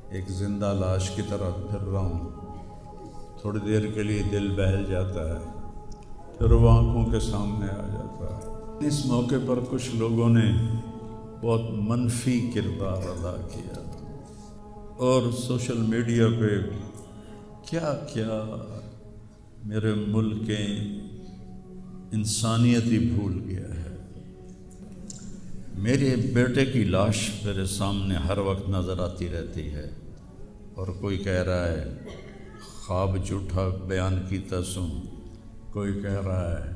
ایک زندہ لاش کی طرح پھر رہا ہوں. تھوڑی دیر کے لیے دل بہل جاتا ہے، پھر وہ آنکھوں کے سامنے آ جاتا ہے. اس موقع پر کچھ لوگوں نے بہت منفی کردار ادا کیا اور سوشل میڈیا پہ کیا کیا میرے ملک کے انسانیت ہی بھول گیا ہے. میرے بیٹے کی لاش میرے سامنے ہر وقت نظر آتی رہتی ہے، اور کوئی کہہ رہا ہے خواب جھوٹا بیان کیتا سوں، کوئی کہہ رہا ہے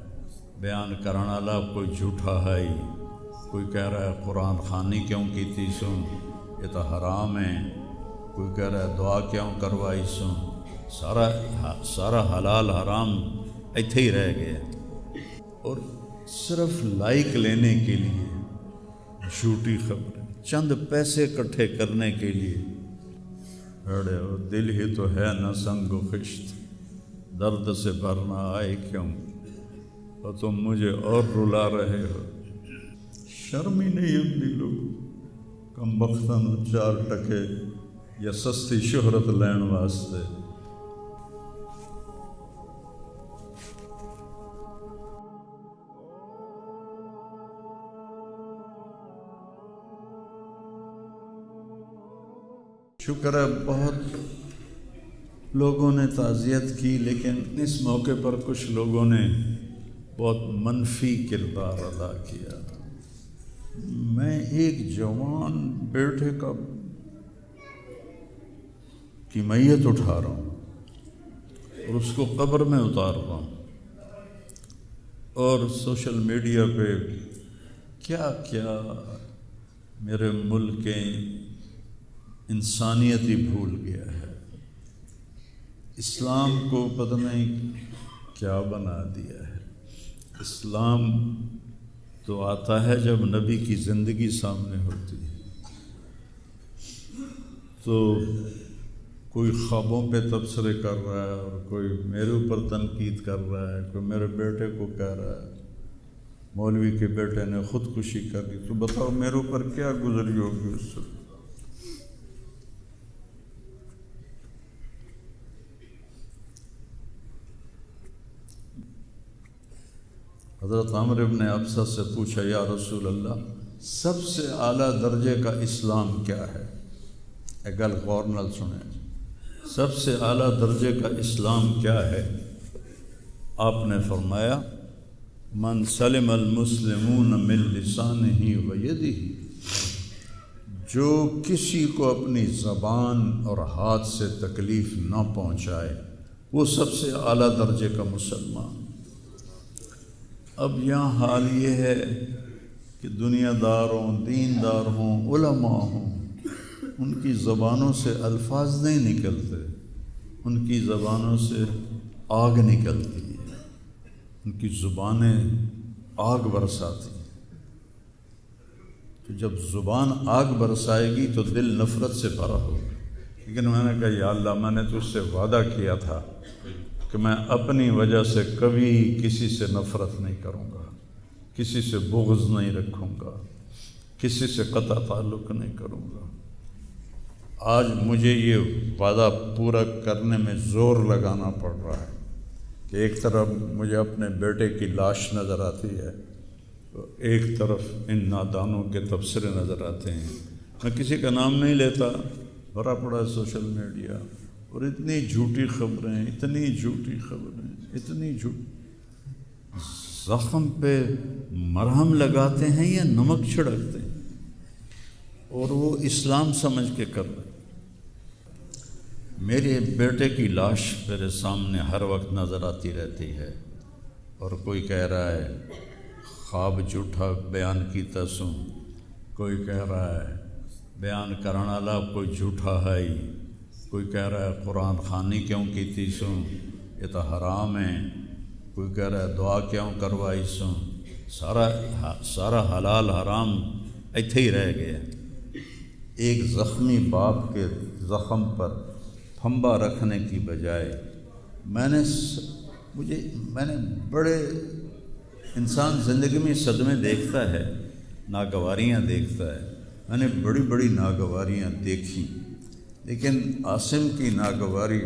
بیان کرنا والا کوئی جھوٹا ہے ہی، کوئی کہہ رہا ہے قرآن خوانی کیوں کیتی سوں، یہ تو حرام ہے، کوئی کہہ رہا ہے دعا کیوں کروائی سوں. سارا حلال حرام ایتھے ہی رہ گیا، اور صرف لائک لینے کے لیے جھوٹی خبریں، چند پیسے اکٹھے کرنے کے لیے. ارے وہ دل ہی تو ہے نہ سنگ و خشت، درد سے بھرنا آئے کیوں، اور تم مجھے اور رلا رہے ہو. شرم ہی نہیں اپنی لوگ کم بختن 4 ٹکے یا سستی شہرت لین واسطے. شکر ہے بہت لوگوں نے تعزیت کی، لیکن اس موقع پر کچھ لوگوں نے بہت منفی کردار ادا کیا. میں ایک جوان بیٹے کی میت اٹھا رہا ہوں اور اس کو قبر میں اتار رہا ہوں، اور سوشل میڈیا پہ کیا کیا میرے ملک کے انسانیت ہی بھول گیا ہے. اسلام کو پتہ نہیں کیا بنا دیا ہے. اسلام تو آتا ہے جب نبی کی زندگی سامنے ہوتی ہے. تو کوئی خوابوں پہ تبصرے کر رہا ہے، اور کوئی میرے اوپر تنقید کر رہا ہے، کوئی میرے بیٹے کو کہہ رہا ہے مولوی کے بیٹے نے خودکشی کر لی. تو بتاؤ میرے اوپر کیا گزری ہوگی اس سے. حضرت عمرو بن ابسہ سے پوچھا یا رسول اللہ، سب سے اعلیٰ درجے کا اسلام کیا ہے؟ ایک گل غور نال سنیں، سب سے اعلیٰ درجے کا اسلام کیا ہے؟ آپ نے فرمایا من سلم المسلمون من لسانہ و یدہ، جو کسی کو اپنی زبان اور ہاتھ سے تکلیف نہ پہنچائے وہ سب سے اعلیٰ درجے کا مسلمان. اب یہاں حال یہ ہے کہ دنیا دار ہوں، دیندار ہوں، علماء ہوں، ان کی زبانوں سے الفاظ نہیں نکلتے، ان کی زبانوں سے آگ نکلتی ہے، ان کی زبانیں آگ برساتی ہیں. تو جب زبان آگ برسائے گی تو دل نفرت سے بھرا ہوگا. لیکن میں نے کہا یا اللہ، میں نے تجھ سے وعدہ کیا تھا کہ میں اپنی وجہ سے کبھی کسی سے نفرت نہیں کروں گا، کسی سے بغض نہیں رکھوں گا، کسی سے قطع تعلق نہیں کروں گا. آج مجھے یہ وعدہ پورا کرنے میں زور لگانا پڑ رہا ہے کہ ایک طرف مجھے اپنے بیٹے کی لاش نظر آتی ہے، ایک طرف ان نادانوں کے تبصرے نظر آتے ہیں. میں کسی کا نام نہیں لیتا، بھرا پڑا سوشل میڈیا، اور اتنی جھوٹی خبریں، اتنی جھوٹی خبریں، اتنی جھوٹی. زخم پہ مرہم لگاتے ہیں یا نمک چھڑکتے ہیں، اور وہ اسلام سمجھ کے کر رہے. میرے بیٹے کی لاش میرے سامنے ہر وقت نظر آتی رہتی ہے، اور کوئی کہہ رہا ہے خواب جھوٹا بیان کیتا سوں، کوئی کہہ رہا ہے بیان کرنا والا کوئی جھوٹا ہے ہی، کوئی کہہ رہا ہے قرآن خوانی کیوں کیتی سوں، یہ تو حرام ہے، کوئی کہہ رہا ہے دعا کیوں کروائی سوں. سارا حلال حرام ایتھے ہی رہ گیا. ایک زخمی باپ کے زخم پر پھنبا رکھنے کی بجائے میں نے بڑے انسان زندگی میں صدمے دیکھتا ہے، ناگواریاں دیکھتا ہے. میں نے بڑی بڑی ناگواریاں دیکھی، لیکن عاصم کی ناگواری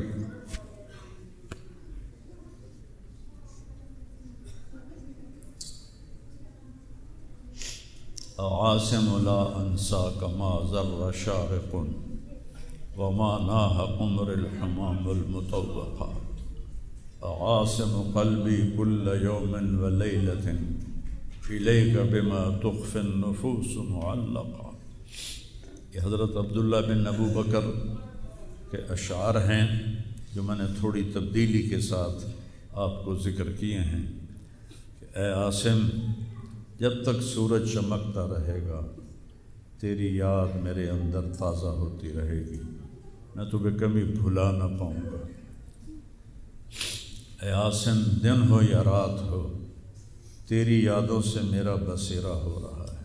عاصم لا انساک ما ذر شارق وما ناہ قمر الحمام المطوقا عاصم قلبی کل یوم ولیلۃ الیک بما تخفی النفوس معلقا۔ یہ حضرت عبداللہ بن ابو بکر کے اشعار ہیں جو میں نے تھوڑی تبدیلی کے ساتھ آپ کو ذکر کیے ہیں کہ اے عاصم، جب تک سورج چمکتا رہے گا تیری یاد میرے اندر تازہ ہوتی رہے گی، میں تمہیں کبھی بھلا نہ پاؤں گا۔ اے عاصم، دن ہو یا رات ہو تیری یادوں سے میرا بسیرا ہو رہا ہے،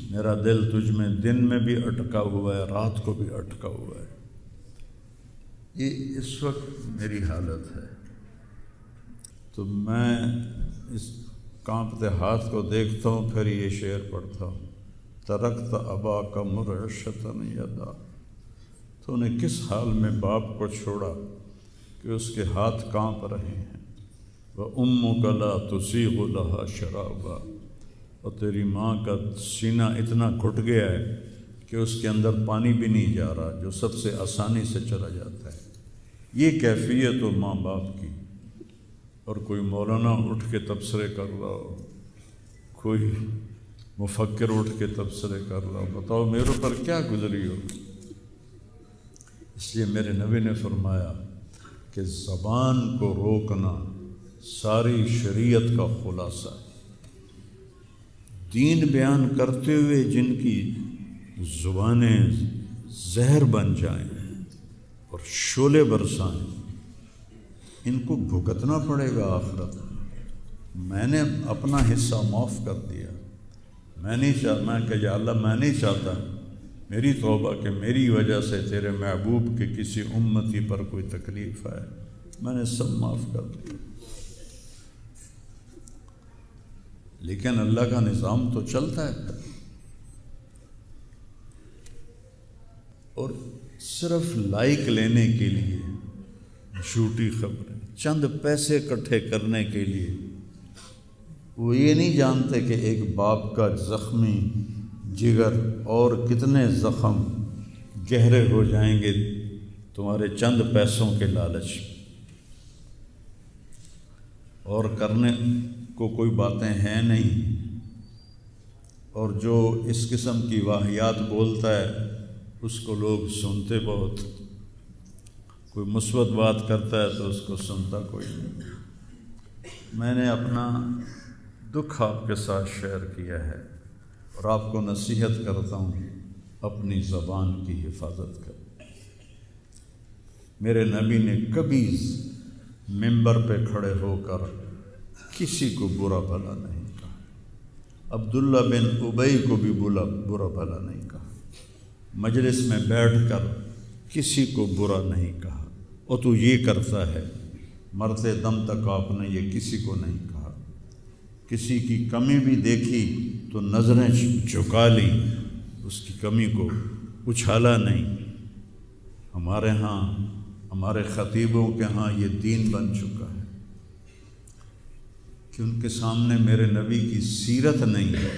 میرا دل تجھ میں دن میں بھی اٹکا ہوا ہے، رات کو بھی اٹکا ہوا ہے۔ یہ اس وقت میری حالت ہے، تو میں اس کانپتے ہاتھ کو دیکھتا ہوں، پھر یہ شعر پڑھتا ہوں، ترکت اباک مرعشۃ یدا، تو نے کس حال میں باپ کو چھوڑا کہ اس کے ہاتھ کانپ رہے ہیں، وَأُمُّكَ لَا تُسِيغُ لَهَا شَرَابًا، اور تیری ماں کا سینہ اتنا گھٹ گیا ہے کہ اس کے اندر پانی بھی نہیں جا رہا جو سب سے آسانی سے چلا جاتا ہے۔ یہ کیفیت ہو ماں باپ کی، اور کوئی مولانا اٹھ کے تبصرے کر رہا ہو، کوئی مفکر اٹھ کے تبصرے کر رہا ہو، بتاؤ میرے پر کیا گزری ہو۔ اس لیے میرے نبی نے فرمایا کہ زبان کو روکنا ساری شریعت کا خلاصہ ہے۔ دین بیان کرتے ہوئے جن کی زبانیں زہر بن جائیں اور شعلے برسائیں، ان کو بھگتنا پڑے گا آخرت میں۔ میں نے اپنا حصہ معاف کر دیا، میں نہیں چاہتا، میں کہ یا اللہ میں نہیں چاہتا میری توبہ کہ میری وجہ سے تیرے محبوب کے کسی امتی پر کوئی تکلیف آئے، میں نے سب معاف کر دیا۔ لیکن اللہ کا نظام تو چلتا ہے پھر، اور صرف لائک لینے کے لیے جھوٹی خبریں، چند پیسے اکٹھے کرنے کے لیے، وہ یہ نہیں جانتے کہ ایک باپ کا زخمی جگر اور کتنے زخم گہرے ہو جائیں گے تمہارے چند پیسوں کے لالچ، اور کرنے کو کوئی باتیں ہیں نہیں، اور جو اس قسم کی واہیات بولتا ہے اس کو لوگ سنتے بہت، کوئی مثبت بات کرتا ہے تو اس کو سنتا کوئی نہیں۔ میں نے اپنا دکھ آپ کے ساتھ شیئر کیا ہے، اور آپ کو نصیحت کرتا ہوں اپنی زبان کی حفاظت کریں۔ میرے نبی نے کبھی منبر پہ کھڑے ہو کر کسی کو برا بھلا نہیں کہا، عبداللہ بن ابی کو بھی برا بھلا نہیں کہا، مجلس میں بیٹھ کر کسی کو برا نہیں کہا، اور تو یہ کرتا ہے، مرتے دم تک آپ نے یہ کسی کو نہیں کہا۔ کسی کی کمی بھی دیکھی تو نظریں جھکا لی، اس کی کمی کو اچھالا نہیں۔ ہمارے ہاں، ہمارے خطیبوں کے ہاں یہ دین بن چکا ہے کہ ان کے سامنے میرے نبی کی سیرت نہیں ہے،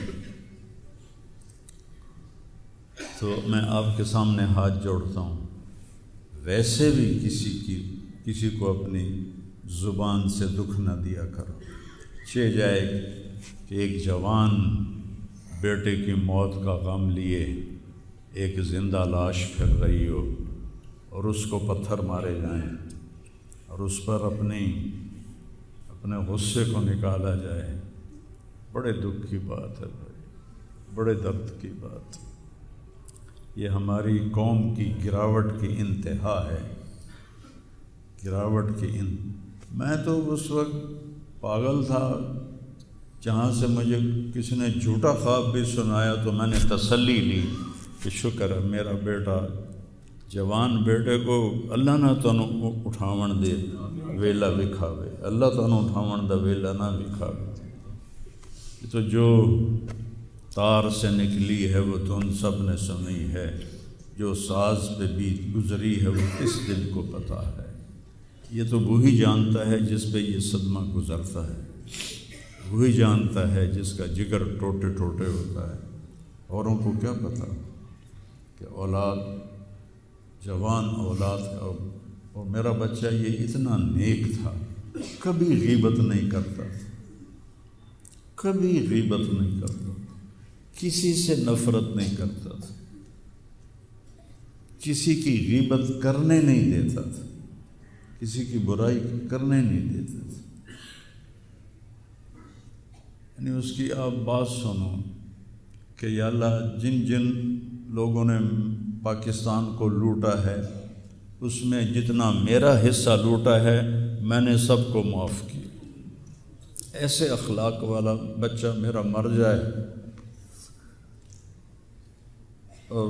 تو میں آپ کے سامنے ہاتھ جوڑتا ہوں، ویسے بھی کسی کو اپنی زبان سے دکھ نہ دیا کرو۔ چہ جائے کہ ایک جوان بیٹے کی موت کا غم لیے ایک زندہ لاش پھر رہی ہو، اور اس کو پتھر مارے جائیں، اور اس پر اپنے غصے کو نکالا جائے، بڑے دکھ کی بات ہے بھائی، بڑے درد کی بات۔ یہ ہماری قوم کی گراوٹ کی انتہا ہے، گراوٹ کی میں تو اس وقت پاگل تھا، جہاں سے مجھے کسی نے جھوٹا خواب بھی سنایا تو میں نے تسلی لی کہ شکر ہے میرا بیٹا، جوان بیٹے کو اللہ نہ تنوں اٹھاون دے ویلا وکھاوے، اللہ تنوں اٹھاون دا ویلا نہ وکھاوے۔ تو جو تار سے نکلی ہے وہ دھن سب نے سنی ہے، جو ساز پہ بیت گزری ہے وہ کس دل کو پتہ ہے۔ یہ تو وہی جانتا ہے جس پہ یہ صدمہ گزرتا ہے، وہی جانتا ہے جس کا جگر ٹوٹے ٹوٹے ہوتا ہے۔ اوروں کو کیا پتہ کہ اولاد، جوان اولاد کا، اور میرا بچہ یہ اتنا نیک تھا، کبھی غیبت نہیں کرتا تھا، کبھی غیبت نہیں کرتا تھا، کسی سے نفرت نہیں کرتا تھا، کسی کی غیبت کرنے نہیں دیتا تھا، کسی کی برائی کرنے نہیں دیتا تھا۔ یعنی اس کی آپ بات سنو کہ یا اللہ جن جن لوگوں نے پاکستان کو لوٹا ہے اس میں جتنا میرا حصہ لوٹا ہے میں نے سب کو معاف کیا۔ ایسے اخلاق والا بچہ میرا مر جائے اور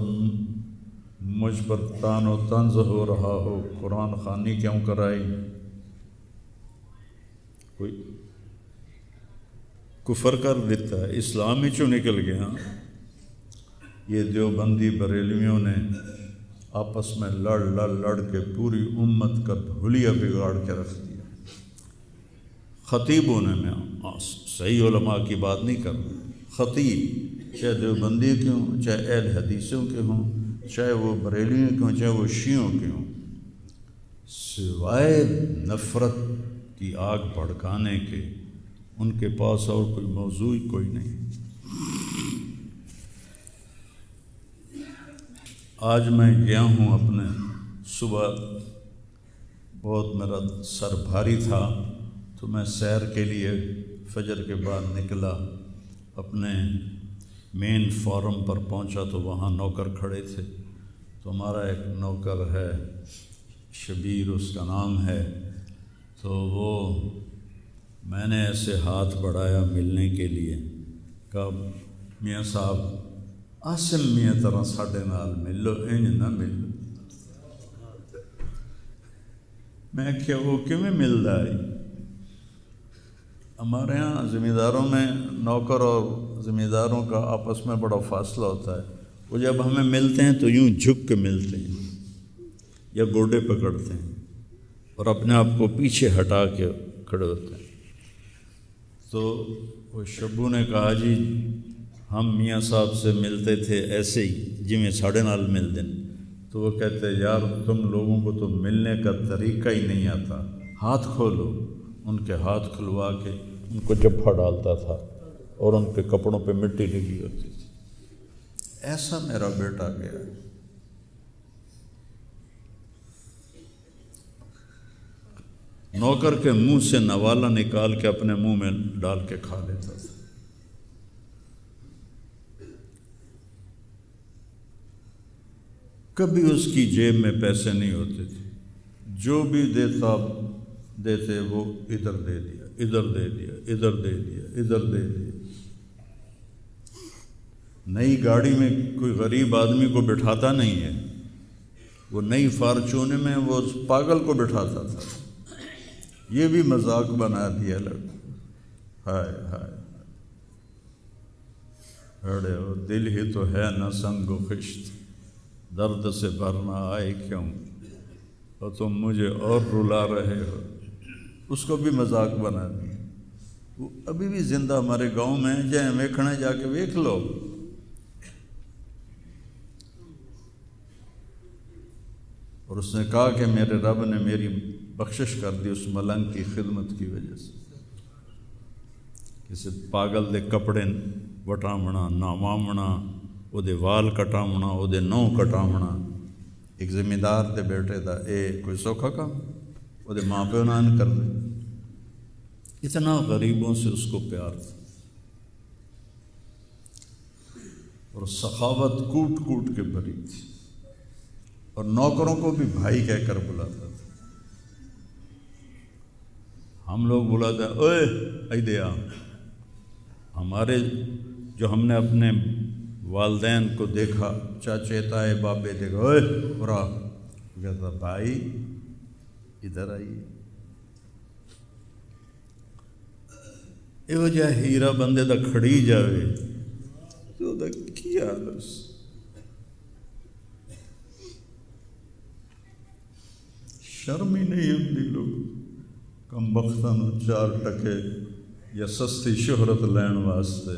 مجھ پر تان و طنز ہو رہا ہو، قرآن خوانی کیوں کرائی، کوئی کفر کر دیتا ہے، اسلام ہی چوں نکل گیا۔ یہ دیوبندی بریلویوں نے آپس میں لڑ کے پوری امت کا بھولیا بگاڑ کے رکھ دیا۔ خطیبوں نے، میں صحیح علماء کی بات نہیں کر رہا، خطیب چاہے دیوبندی کے ہوں، چاہے اہل حدیثوں کے ہوں، چاہے وہ بریلویوں کے ہوں، چاہے وہ شیعوں کے ہوں، سوائے نفرت کی آگ بھڑکانے کے ان کے پاس اور کوئی موضوع ہی کوئی نہیں۔ آج میں گیا ہوں اپنے، صبح بہت میرا سر بھاری تھا تو میں سیر کے لیے فجر کے بعد نکلا، اپنے مین فارم پر پہنچا تو وہاں نوکر کھڑے تھے، تو ہمارا ایک نوکر ہے شبیر اس کا نام ہے، تو وہ میں نے ایسے ہاتھ بڑھایا ملنے کے لیے، کہا میاں صاحب آسم میاں طرح ساڈے نال ملو، انج نہ ملو۔ میں کیا وہ کیویں ملدا ہے؟ ہمارے ہاں زمینداروں میں نوکر اور زمینداروں کا آپس میں بڑا فاصلہ ہوتا ہے، وہ جب ہمیں ملتے ہیں تو یوں جھک کے ملتے ہیں یا گوڈے پکڑتے ہیں اور اپنے آپ کو پیچھے ہٹا کے کھڑے ہوتے ہیں۔ تو وہ شبو نے کہا جی ہم میاں صاحب سے ملتے تھے ایسے ہی جی میں ساڑھے نال مل دیں، تو وہ کہتے یار تم لوگوں کو تو ملنے کا طریقہ ہی نہیں آتا، ہاتھ کھولو۔ ان کے ہاتھ کھلوا کے ان کو جپھا ڈالتا تھا اور ان کے کپڑوں پہ مٹی لگی ہوتی تھی۔ ایسا میرا بیٹا گیا۔ نوکر کے منہ سے نوالا نکال کے اپنے منہ میں ڈال کے کھا لیتا تھا۔ کبھی اس کی جیب میں پیسے نہیں ہوتے تھے، جو بھی دیتے وہ ادھر دے دیا، ادھر دے دیا، ادھر دے دیا، ادھر دے دیا۔ نئی گاڑی میں کوئی غریب آدمی کو بٹھاتا نہیں ہے، وہ نئی فارچون میں وہ پاگل کو بٹھاتا تھا۔ یہ بھی مذاق بنا دیا لڑکا، ہائے ہائے ہڑے وہ دل ہی تو ہے نہ سنگ و خشت، درد سے بھرنا آئے کیوں، اور تم مجھے اور رلا رہے ہو۔ اس کو بھی مذاق بنا دیا۔ وہ ابھی بھی زندہ ہمارے گاؤں میں جائیں ویکھنا، جا کے ویکھ لو۔ اور اس نے کہا کہ میرے رب نے میری بخشش کر دی اس ملنگ کی خدمت کی وجہ سے۔ کسی پاگل دے کپڑے وٹامنا، ناوامنا، وہ دے وال کٹامنا، وہ دے نو کٹامنا، ایک زمیندار دے بیٹے دا اے کوئی سوکھا کام، وہ دے ماں پہ نان کر دے۔ اتنا غریبوں سے اس کو پیار تھا، اور سخاوت کوٹ کوٹ کے بھری تھی، اور نوکروں کو بھی بھائی کہہ کر بلاتا تھا۔ ہم لوگ بلاتے ہیں اوئے ایدے آ، ہمارے جو ہم نے اپنے والدین کو دیکھا، چاچے تائے بابے دیکھا، اوئے برا کہتا بھائی ادھر آئیے۔ یہ جہ ہیرا بندے دا کھڑی جاوے تو دا کیا بس شرم ہی نہیں آتی لوگ کم بختاں نوں 4 ٹکے یا سستی شہرت لین واسطے